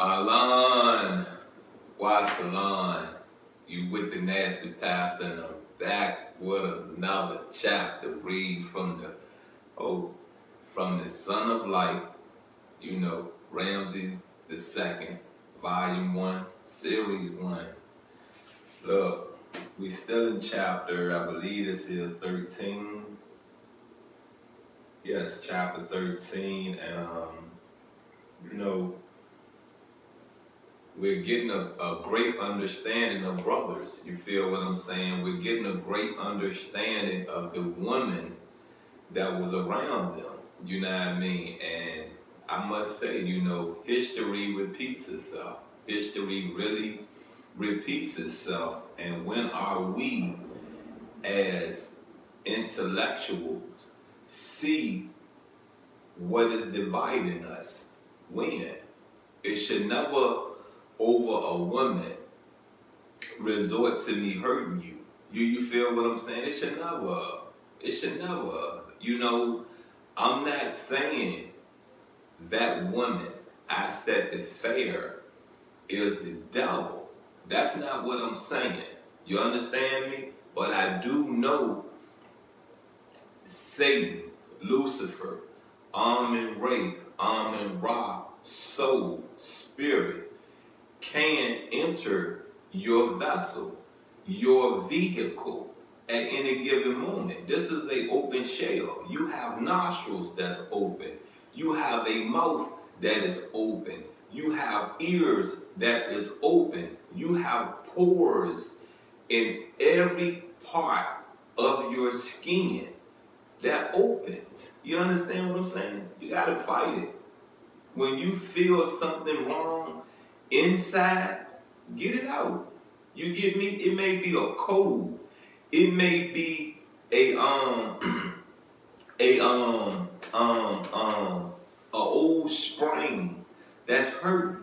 Alan, why Salon? You with the nasty pastor, and I'm back with another chapter. Read from the Son of Light, Ramses the Second, Volume 1, Series 1. Look, we still in chapter, I believe this is 13. Yes, chapter 13, and you know, we're getting a great understanding of brothers. You feel what I'm saying? We're getting a great understanding of the woman that was around them. You know what I mean? And I must say, history repeats itself. History really repeats itself. And when are we as intellectuals see what is dividing us? When? It should never over a woman resort to me hurting you. You feel what I'm saying? It should never. I'm not saying that woman I said the fair is the devil. That's not what I'm saying. You understand me? But I do know Satan, Lucifer, Amun Wraith, Amun Ra, soul, spirit, can enter your vessel, your vehicle at any given moment. This is an open shell. You have nostrils that's open. You have a mouth that is open. You have ears that is open. You have pores in every part of your skin that opens. You understand what I'm saying? You gotta fight it. When you feel something wrong inside, get it out. You get me? It may be a cold. It may be a a old spring that's hurting.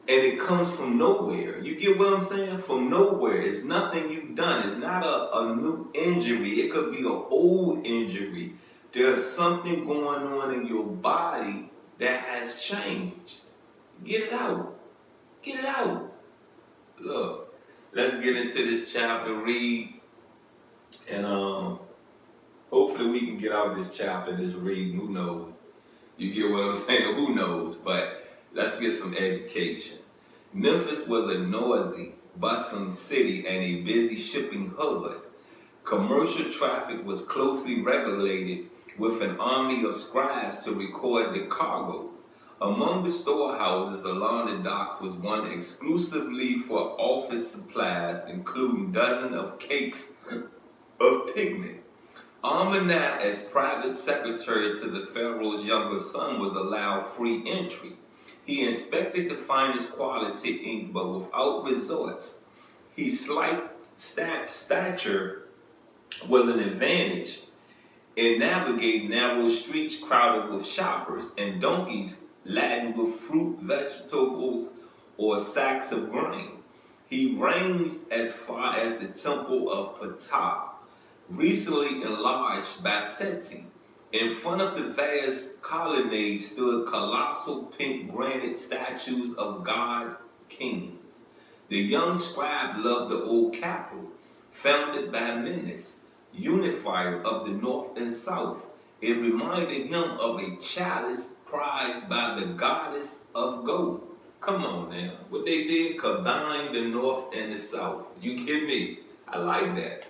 And it comes from nowhere. You get what I'm saying? From nowhere. It's nothing you've done. It's not a new injury. It could be an old injury. There's something going on in your body that has changed. Get it out. Get it out. Look, let's get into this chapter, read, and hopefully we can get out this chapter, this reading. Who knows? You get what I'm saying? Who knows? But let's get some education. Memphis was a noisy, bustling city and a busy shipping hub. Commercial traffic was closely regulated with an army of scribes to record the cargoes. Among the storehouses along the docks was one exclusively for office supplies, including dozens of cakes of pigment. Almanach, as private secretary to the pharaoh's younger son, was allowed free entry. He inspected the finest quality ink, but without resorts. His slight stature was an advantage in navigating narrow streets crowded with shoppers and donkeys laden with fruit, vegetables, or sacks of grain. He ranged as far as the temple of Ptah, recently enlarged by Seti. In front of the vast colonnade stood colossal pink granite statues of god kings. The young scribe loved the old capital, founded by Menes, unifier of the north and south. It reminded him of a chalice prized by the goddess of gold. Come on now. What they did, combined the north and the south. You get me? I like that.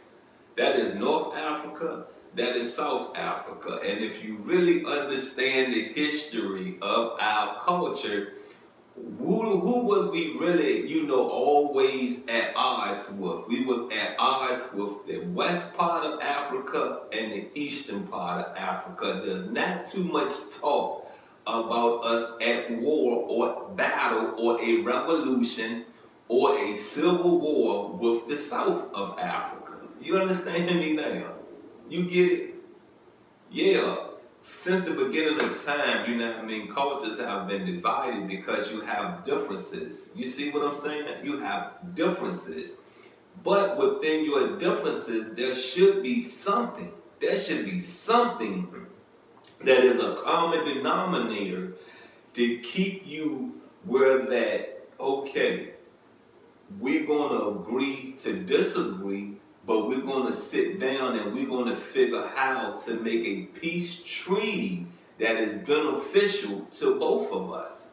That is North Africa, that is South Africa. And if you really understand the history of our culture, who was we really, always at odds with? We was at odds with the west part of Africa and the eastern part of Africa. There's not too much talk about us at war or battle or a revolution or a civil war with the south of Africa. You understand me now? You get it? Yeah. Since the beginning of time, cultures have been divided because you have differences. You see what I'm saying? You have differences. But within your differences, there should be something. There should be something that is a common denominator to keep you where that, okay, we're going to agree to disagree, but we're going to sit down and we're going to figure how to make a peace treaty that is beneficial to both of us.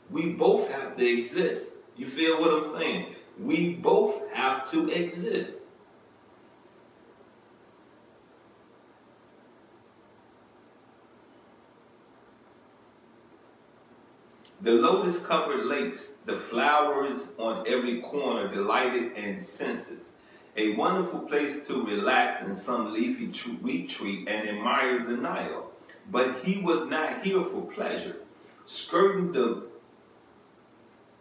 We both have to exist. You feel what I'm saying? We both have to exist. The lotus covered lakes, the flowers on every corner delighted and senses. A wonderful place to relax in some leafy retreat and admire the Nile. But he was not here for pleasure. Skirting the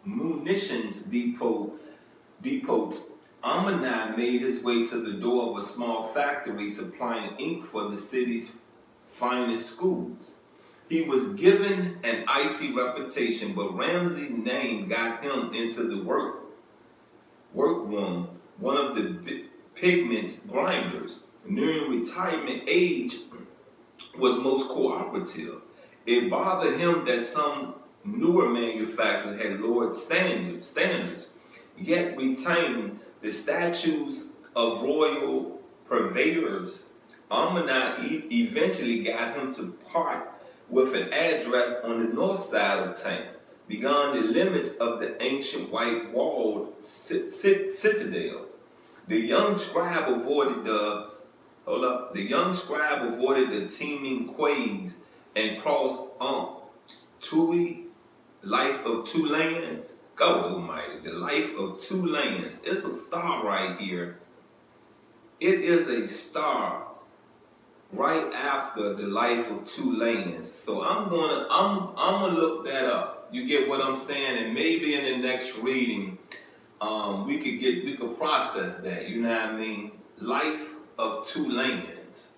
munitions depots, Amanai made his way to the door of a small factory supplying ink for the city's finest schools. He was given an icy reputation, but Ramses' name got him into the workroom, one of the pigment grinders. Nearing retirement age, was most cooperative. It bothered him that some newer manufacturers had lowered standards, yet retained the statues of royal purveyors. Amanat eventually got him to part with an address on the north side of town, beyond the limits of the ancient white walled citadel. The young scribe avoided the young scribe avoided the teeming quays and crossed Tui, life of two lands. God Almighty, the life of two lands. It's a star right here. It is a star right after the life of two lands. So I'm gonna look that up. You get what I'm saying? And maybe in the next reading, we could process that. You know what I mean? Life of two lands.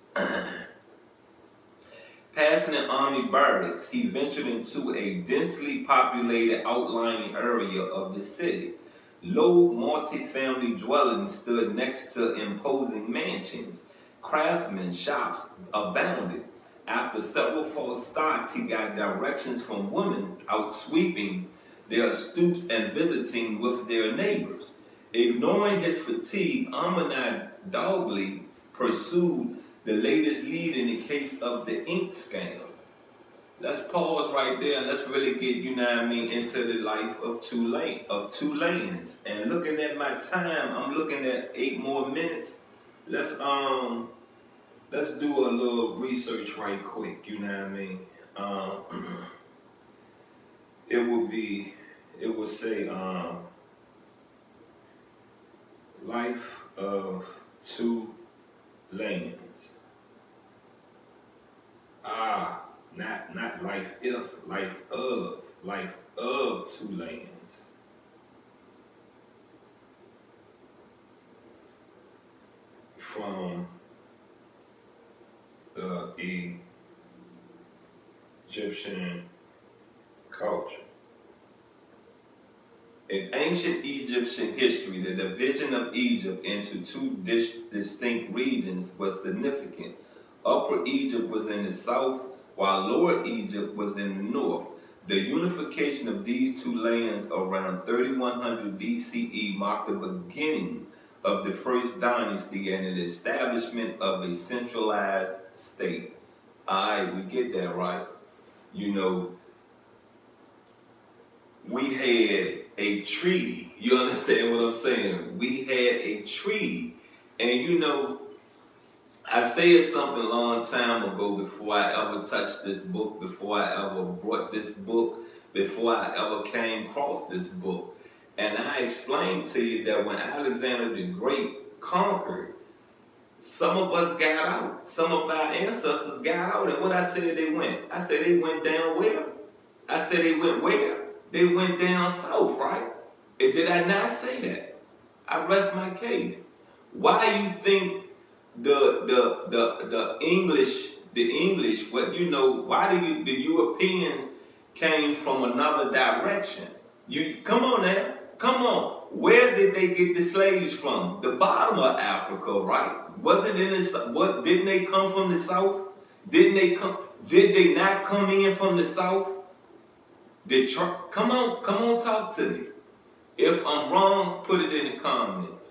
Passing an army barracks, he ventured into a densely populated outlying area of the city. Low multi-family dwellings stood next to imposing mansions. Craftsmen shops abounded. After several false starts, he got directions from women out sweeping their stoops and visiting with their neighbors. Ignoring his fatigue, Amanat doggedly pursued the latest lead in the case of the ink scandal. Let's pause right there and let's really get, you know what I mean, into the life of two lands. And looking at my time, I'm looking at 8 more minutes. Let's do a little research right quick, you know what I mean? It would be, it would say, life of two lands. Not life if, life of two lands. From the Egyptian culture. In ancient Egyptian history, the division of Egypt into two distinct regions was significant. Upper Egypt was in the south, while Lower Egypt was in the north. The unification of these two lands around 3100 BCE marked the beginning of the first dynasty and the establishment of a centralized state. Alright, we get that right. You know, we had a treaty. You understand what I'm saying? We had a treaty. And you know, I said something a long time ago before I ever touched this book, before I ever brought this book, before I ever came across this book. And I explained to you that when Alexander the Great conquered, some of us got out. Some of our ancestors got out. And what I said they went? I said they went down where? I said they went where? They went down south, right? And did I not say that? I rest my case. Why you think the English, what you know, why do the Europeans came from another direction? You come on now, come on. Where did they get the slaves from? The bottom of Africa, right? Was it in the what? Didn't they come from the south? Didn't they come? Did they not come in from the south? Come on, talk to me. If I'm wrong, put it in the comments.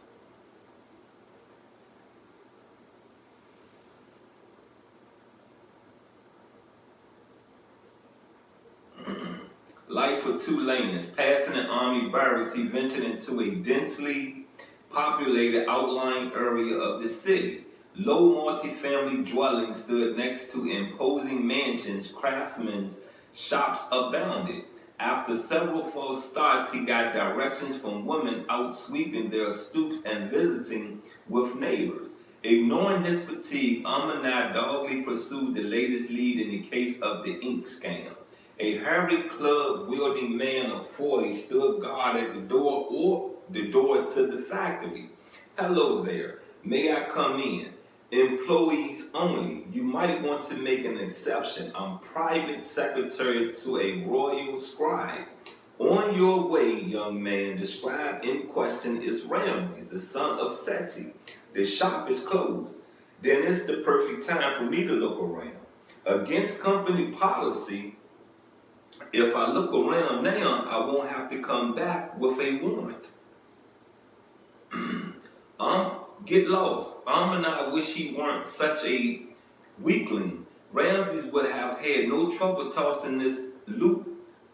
Life of two lanes. Passing an army barracks, he ventured into a densely populated outlying area of the city. Low multi-family dwellings stood next to imposing mansions. Craftsmen's shops abounded. After several false starts, he got directions from women out sweeping their stoops and visiting with neighbors. Ignoring his fatigue, Amanai doggedly pursued the latest lead in the case of the ink scam. A hairy club-wielding man of 40 stood guard at the door to the factory. Hello there. May I come in? Employees only. You might want to make an exception. I'm private secretary to a royal scribe. On your way, young man. The scribe in question is Ramses, the son of Seti. The shop is closed. Then it's the perfect time for me to look around. Against company policy, if I look around now, I won't have to come back with a warrant. Get lost. And I wish he weren't such a weakling. Ramses would have had no trouble tossing this loot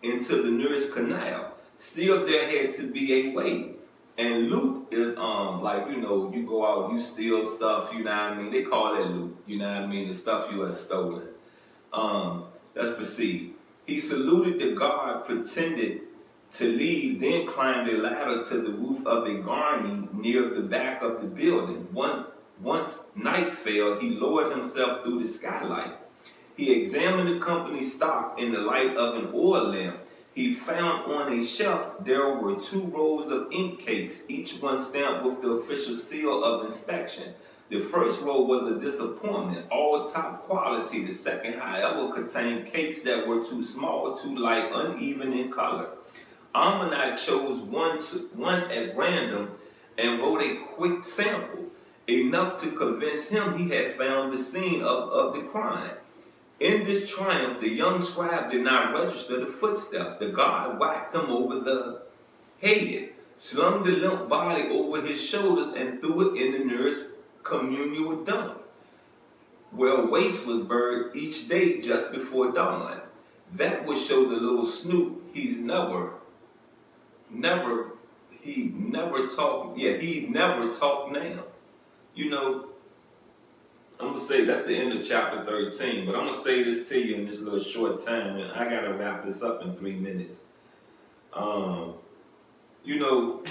into the nearest canal. Still, there had to be a way. And loot is like, you go out, you steal stuff, you know what I mean? They call that loot, you know what I mean? The stuff you have stolen. Let's proceed. He saluted the guard, pretended to leave, then climbed a ladder to the roof of a garney near the back of the building. Once night fell, he lowered himself through the skylight. He examined the company's stock in the light of an oil lamp. He found on a shelf there were 2 rolls of ink cakes, each one stamped with the official seal of inspection. The first roll was a disappointment, all top quality. The second, however, contained cakes that were too small, too light, uneven in color. Amanai chose one at random and wrote a quick sample, enough to convince him he had found the scene of the crime. In this triumph, the young scribe did not register the footsteps. The guard whacked him over the head, slung the limp body over his shoulders, and threw it in the nearest communal dump, where waste was buried each day just before dawn. That would show the little snoop he never talked now. You know, I'm gonna say that's the end of chapter 13, but I'm gonna say this to you in this little short time, and I gotta wrap this up in 3 minutes. You know,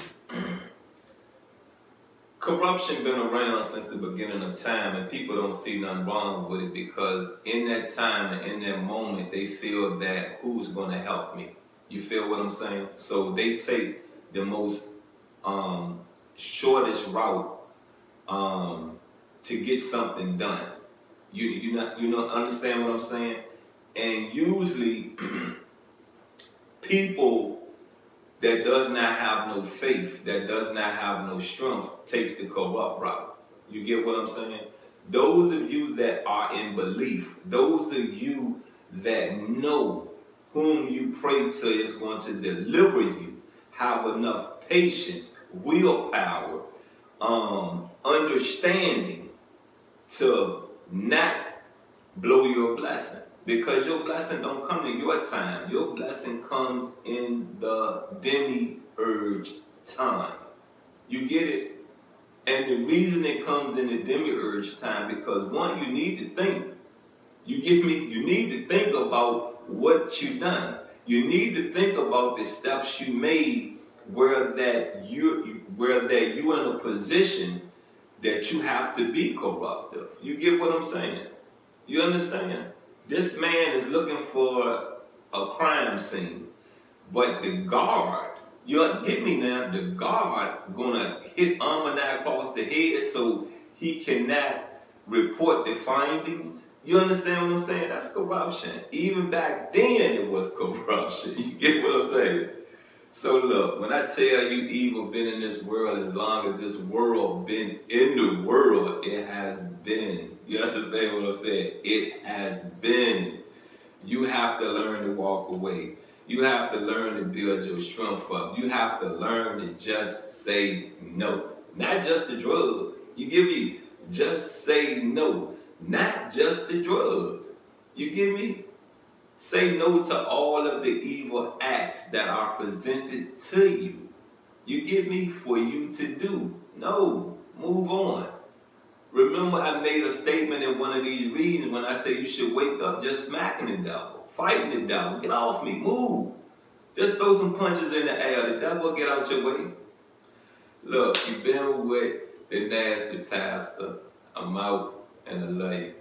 corruption been around since the beginning of time, and people don't see nothing wrong with it because in that time and in that moment, they feel that who's gonna help me? You feel what I'm saying? So they take the most shortest route to get something done. You understand what I'm saying? And usually people that does not have no faith, that does not have no strength, takes the corrupt route. You get what I'm saying? Those of you that are in belief, those of you that know whom you pray to is going to deliver you, have enough patience, willpower, understanding to not blow your blessing. Because your blessing don't come in your time. Your blessing comes in the demiurge time. You get it? And the reason it comes in the demiurge time, because one, you need to think. You get me? You need to think about what you done. You need to think about the steps you made where that you're in a position that you have to be corruptive. You get what I'm saying? You understand? This man is looking for a crime scene, but the guard, you get me now, the guard gonna hit Amanai across the head so he cannot report the findings. You understand what I'm saying? That's corruption. Even back then it was corruption. You get what I'm saying? So look, when I tell you evil been in this world as long as this world been in the world, it has been. You understand what I'm saying? It has been. You have to learn to walk away. You have to learn to build your strength up. You have to learn to just say no. Not just the drugs. You get me? Just say no. Not just the drugs. You get me? Say no to all of the evil acts that are presented to you. You get me? For you to do. No. Move on. Remember, I made a statement in one of these readings when I say you should wake up just smacking the devil, fighting the devil. Get off me. Move. Just throw some punches in the air. The devil get out your way. Look, you've been with the nasty pastor. I'm out and I love you.